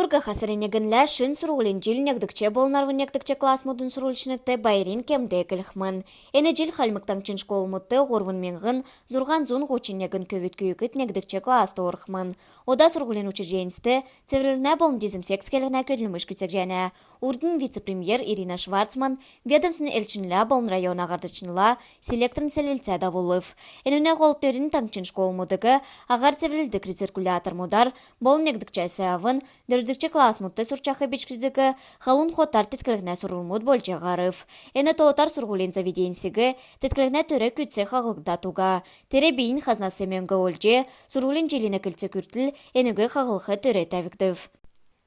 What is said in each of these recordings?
Удурга хасаренегенлä шын сурулин жил нягдыкче болнарвын нягдыкче класс мудын сурулчныкты байрин кемдекілхмін. Эне жил халмыктаңчын школ мутты ғорвын менғын зурған зун ғучинегін көвіт-күйікіт нягдыкче класс орхмын. Ода сургулин учрежденісті цивиліне болын дезинфекцкелігіне көділміш күтсек және. Урдын вице-премьер Ирина Шварцман ведомсын элчинлä болын район ағардычынла селекторын сәлвілцә давулыв. Энуне ғолтөрін таңчын школ мудығы ағар цивилдік рециркулятор мудар болын нягдыкче сәвын дөрдікче класс мутты сурчахы бичкідігі халун хотар тіткілігіне сурулмуд болчы ғарыв. Эне тоотар сургулин заведенсігі тіткілігіне түрі күтсе қағылда туға. Тере бейін хазнасы мөңгі олчы сургулин жиліне кілтсе күртіл енігі қағылғы түрі тәвікдів.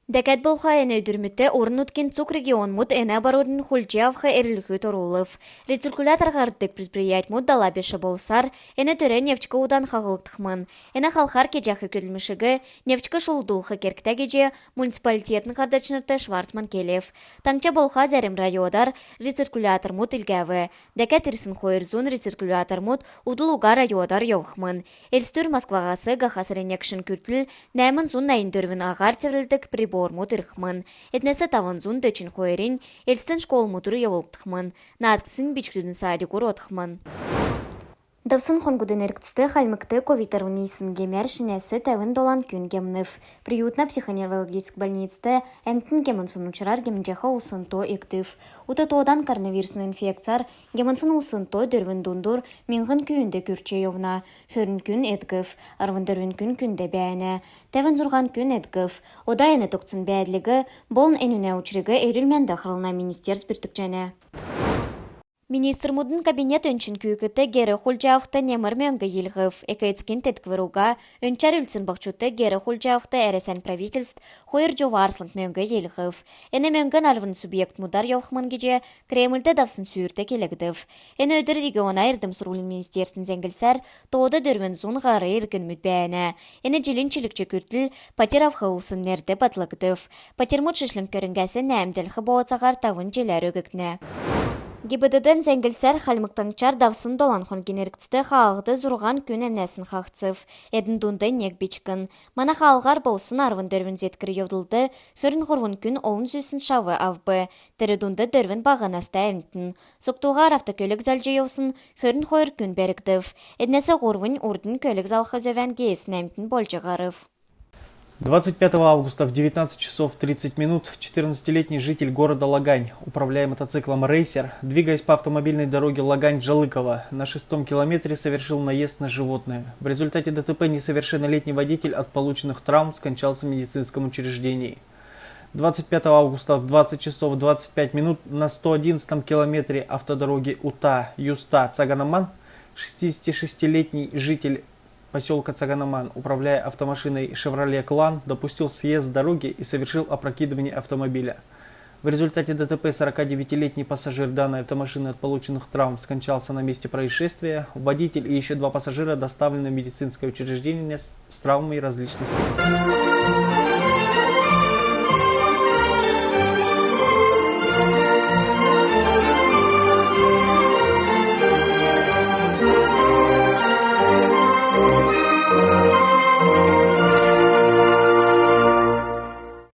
Дәкәт болха әне өдірмітті орын өткен цук регион мұд әне барудын хулчы авха әрілігі торулыв. Рециркулятор ғардық предприять мұд дала беші болсар, әне түрі нефчкі удан қағылықтықмын. Әне халқар кежахы көділмішігі, нефчкі шулдулқы керкті кеже муниципалитетін қардачынырты Шварцман келев. Таңча болха зәрім райодар рециркулятор мұд илгәві. Дәкәт ирсін қойырзун рециркулятор мұд удылуға райодар еуқмын. Элстүр Москвағасы ғахасыренекшін күртіл нәмін зун найындөрвін ағар цеврілдік прибор мутырхмын. Этнесе таван зун дөчін қойырин, элстін школ мутыры еволктықмын. Натксын бичкүдін садикур отқмын. Давсын хонгудын эрктісті халмыкты ковид-19 гемер шинесі тәвін долан күн гемнів. Приютна-психоневрологический больницты әмтін гемінсын учарар гемінжеха ұлсынто ектив. Утытодан коронавирусный инфекцияр гемінсын ұлсынто дөрвін дундур менғын күйінде күрче евна. Хөрін күн етків, арвын дөрвін күн күнде бәйіні. Тәвін зұрған күн етків. Ода әні тоқсын бәйдлігі, болын әнуне учрығы әйрілмен дақырылына министерс біртік және. Министр мудын кабинет өнчін күйікіті гері хулжауқты немір мөңгі елғыв. Экайцкен тәтквіруға өнчар үлсін бақчуты гері хулжауқты әресен правительств хойыр жоварслынг мөңгі елғыв. Әне мөңгін арвын субъект мудар яуқмын геже Кремльді давсын сүйірті келігдів. Әне өдір региона ердім сұрулын министерстің зәңгілсәр тоғды дөрвін зун ғары ергін мүтбәйіні. Әне жилін чілікчі күртіл патерав қауылсын мерді батлығдыв. Патермут шышлың көрінгәсі нәмділхі боғацағар тавын желер өгікні. ГИБДДен зәңгілсәр халмықтаңчар давсын долан хон генеріктісті халықты зұрған күн әмнәсін қақцыв. Әдің дұнды нек бичкін. Мана халғар болсын арвын дөрвін зеткір евдылды, хөрін ғырвын күн олын зүйсін шавы авбы. Тірі дұнды дөрвін бағанаста әмтін. Соқтуғар автокөлік зәлжі еусын, хөрін қойыр күн бәрікдів. Әднәсі ғырвын ұрдын көлік залқы зөвән гейсін әмтін болжы ғарыв. 25 августа в 19 часов 30 минут 14-летний житель города Лагань, управляя мотоциклом «Рейсер», двигаясь по автомобильной дороге Лагань-Жалыково, на 6-м километре совершил наезд на животное. В результате ДТП несовершеннолетний водитель от полученных травм скончался в медицинском учреждении. 25 августа в 20 часов 25 минут на 111-м километре автодороги Ута-Юста-Цаганаман 66-летний житель поселка Цаганаман, управляя автомашиной «Шевроле Клан», допустил съезд с дороги и совершил опрокидывание автомобиля. В результате ДТП 49-летний пассажир данной автомашины от полученных травм скончался на месте происшествия. Водитель и еще 2 пассажира доставлены в медицинское учреждение с травмами различных степеней.